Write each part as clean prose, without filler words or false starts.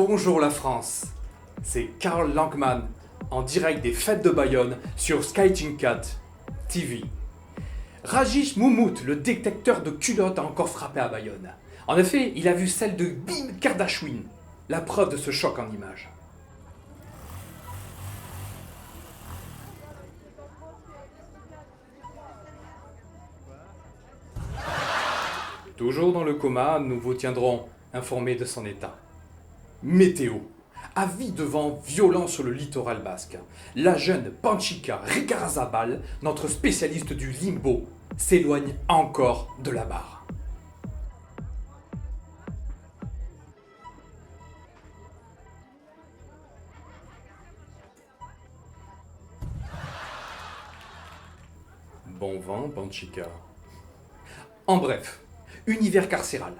Bonjour la France, c'est Karl Lankman en direct des fêtes de Bayonne sur Skychinkat TV. Rajish Moumout, le détecteur de culottes, a encore frappé à Bayonne. En effet, il a vu celle de Kim Kardashian, la preuve de ce choc en images. Toujours dans le coma, nous vous tiendrons informés de son état. Météo. Avis de vent violent sur le littoral basque. La jeune Panchika Rikarazabal, notre spécialiste du limbo, s'éloigne encore de la barre. Bon vent, Panchika. En bref, univers carcéral.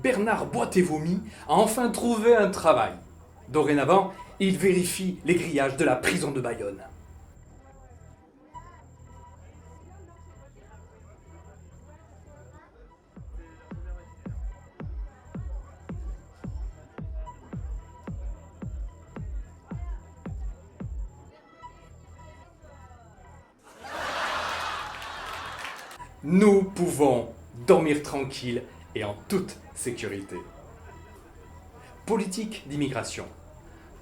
Bernard Boîte-et-Vomi a enfin trouvé un travail. Dorénavant, il vérifie les grillages de la prison de Bayonne. Nous pouvons dormir tranquille et en toute sécurité. Politique d'immigration.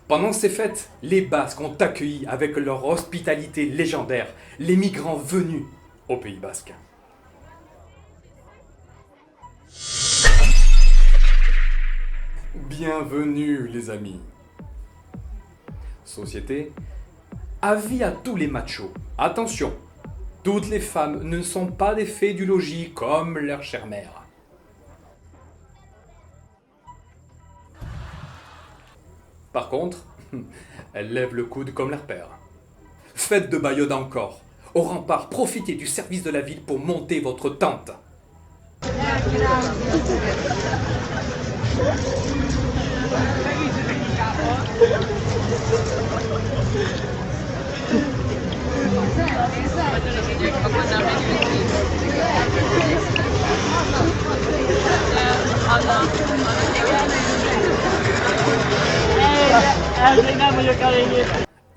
Pendant ces fêtes, les Basques ont accueilli avec leur hospitalité légendaire les migrants venus au Pays Basque. Bienvenue les amis. Société, avis à tous les machos. Attention, toutes les femmes ne sont pas des fées du logis comme leur chère mère. Par contre, elles lèvent le coude comme leur père. Faites de Bayonne encore. Au rempart, profitez du service de la ville pour monter votre tente.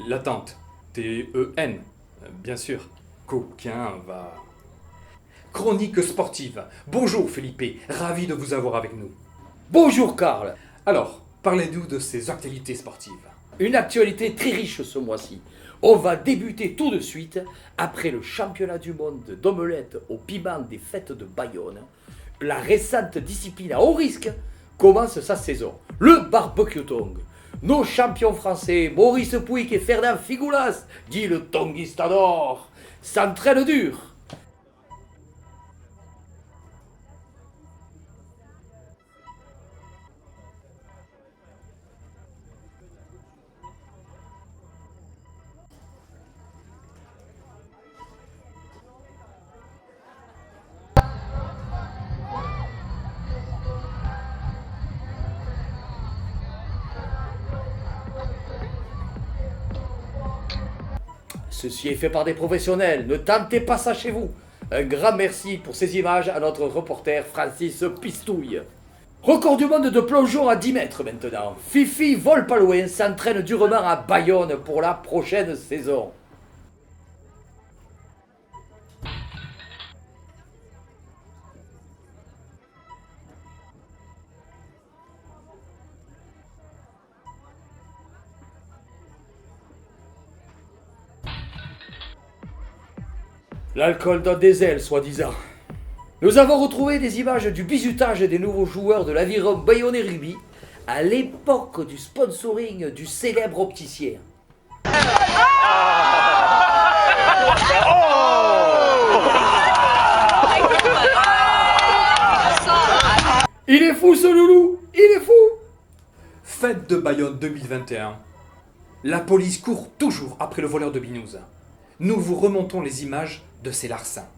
La tente, T-E-N, bien sûr. Qu'aucun va... Chronique sportive. Bonjour Felipe, ravi de vous avoir avec nous. Bonjour Karl. Alors, parlez-nous de ces actualités sportives. Une actualité très riche ce mois-ci. On va débuter tout de suite, après le championnat du monde d'omelette au piment des fêtes de Bayonne. La récente discipline à haut risque commence sa saison. Le barbecue tong. Nos champions français, Maurice Pouic et Ferdinand Figoulas, dit le tonguistador, s'entraînent dur. Ceci est fait par des professionnels, ne tentez pas ça chez vous. Un grand merci pour ces images à notre reporter Francis Pistouille. Record du monde de plongeon à 10 mètres maintenant. Fifi vole pas loin, s'entraîne durement à Bayonne pour la prochaine saison. L'alcool donne des ailes, soi-disant. Nous avons retrouvé des images du bizutage des nouveaux joueurs de l'aviron Bayonnais Rugby à l'époque du sponsoring du célèbre opticien. Il est fou ce loulou, il est fou. Fête de Bayonne 2021. La police court toujours après le voleur de binous. Nous vous remontons les images de ces larcins.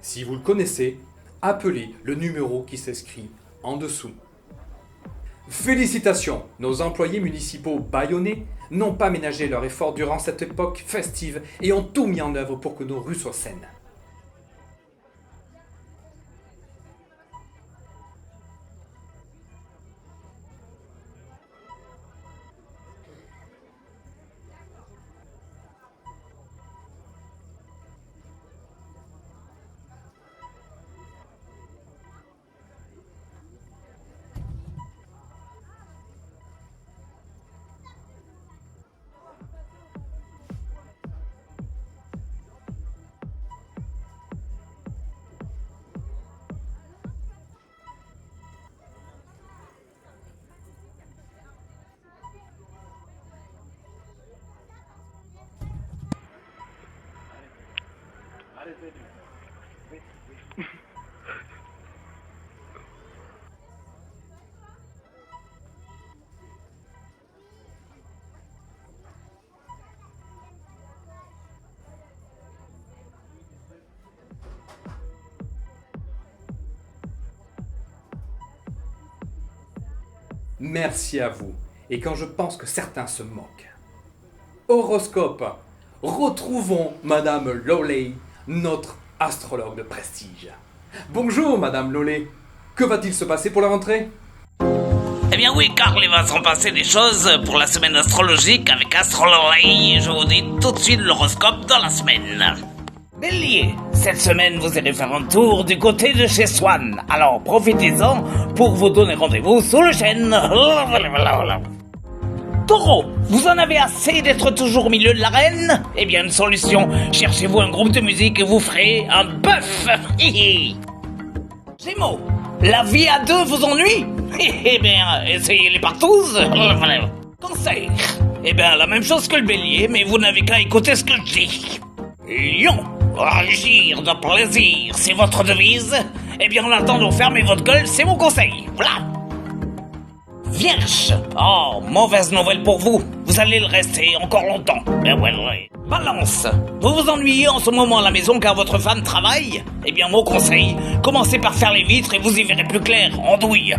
Si vous le connaissez, appelez le numéro qui s'inscrit en dessous. Félicitations, nos employés municipaux bayonnais n'ont pas ménagé leur effort durant cette époque festive et ont tout mis en œuvre pour que nos rues soient saines. Merci à vous. Et quand je pense que certains se moquent. Horoscope. Retrouvons Madame Loley, notre astrologue de prestige. Bonjour Madame Loley. Que va-t-il se passer pour la rentrée? Eh bien oui, car il va s'en passer des choses pour la semaine astrologique avec Astrologie. Je vous dis tout de suite l'horoscope dans la semaine. Bélier, cette semaine vous irez faire un tour du côté de chez Swan. Alors profitez-en pour vous donner rendez-vous sous le chêne. Taureau, vous en avez assez d'être toujours au milieu de l'arène? Eh bien une solution, cherchez-vous un groupe de musique et vous ferez un bœuf. Gémeaux, la vie à deux vous ennuie? Eh bien, essayez les partouzes. Cancer, eh bien la même chose que le bélier, mais vous n'avez qu'à écouter ce que je dis. Lion, agir de plaisir, c'est votre devise? Eh bien en attendant, fermez votre gueule, c'est mon conseil. Voilà. Vierge, oh, mauvaise nouvelle pour vous, vous allez le rester encore longtemps. Balance, vous vous ennuyez en ce moment à la maison car votre femme travaille? Eh bien mon conseil, commencez par faire les vitres et vous y verrez plus clair, en douille.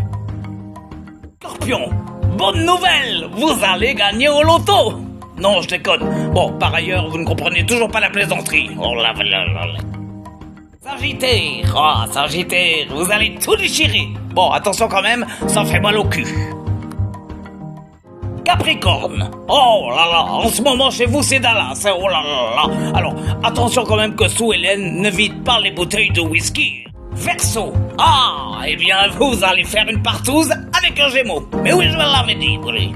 Scorpion, bonne nouvelle, vous allez gagner au loto. Non, je déconne. Bon, par ailleurs, vous ne comprenez toujours pas la plaisanterie. Oh là là là là. Sagittaire, oh Sagittaire, vous allez tout déchirer. Bon, attention quand même, ça fait mal au cul. Capricorne, oh là là, en ce moment chez vous c'est Dallas, oh là là là. Alors, attention quand même que sous Hélène ne vide pas les bouteilles de whisky. Verseau, ah, eh bien vous allez faire une partouze avec un Gémeaux. Mais oui, je l'avais dit, oui.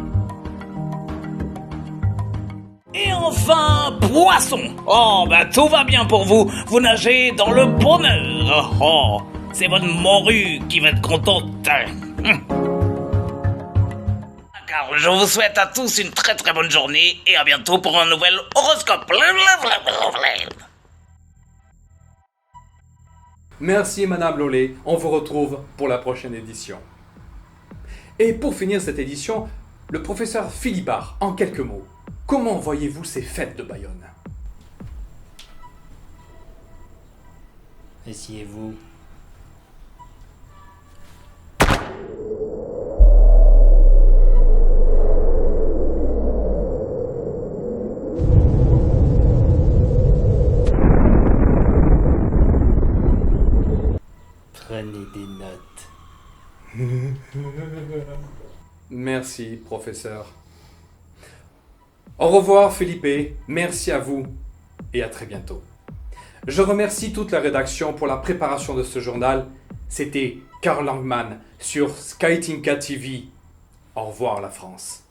Et enfin, Poisson. Oh, ben tout va bien pour vous. Vous nagez dans le bonheur. Oh, c'est votre morue qui va être contente. Car je vous souhaite à tous une très très bonne journée et à bientôt pour un nouvel horoscope. Merci Madame Loley, on vous retrouve pour la prochaine édition. Et pour finir cette édition, le professeur Philibert, en quelques mots. Comment voyez-vous ces fêtes de Bayonne? Asseyez-vous. Prenez des notes. Merci, professeur. Au revoir, Philippe. Merci à vous et à très bientôt. Je remercie toute la rédaction pour la préparation de ce journal. C'était Karl Langmann sur Skytinka TV. Au revoir, la France.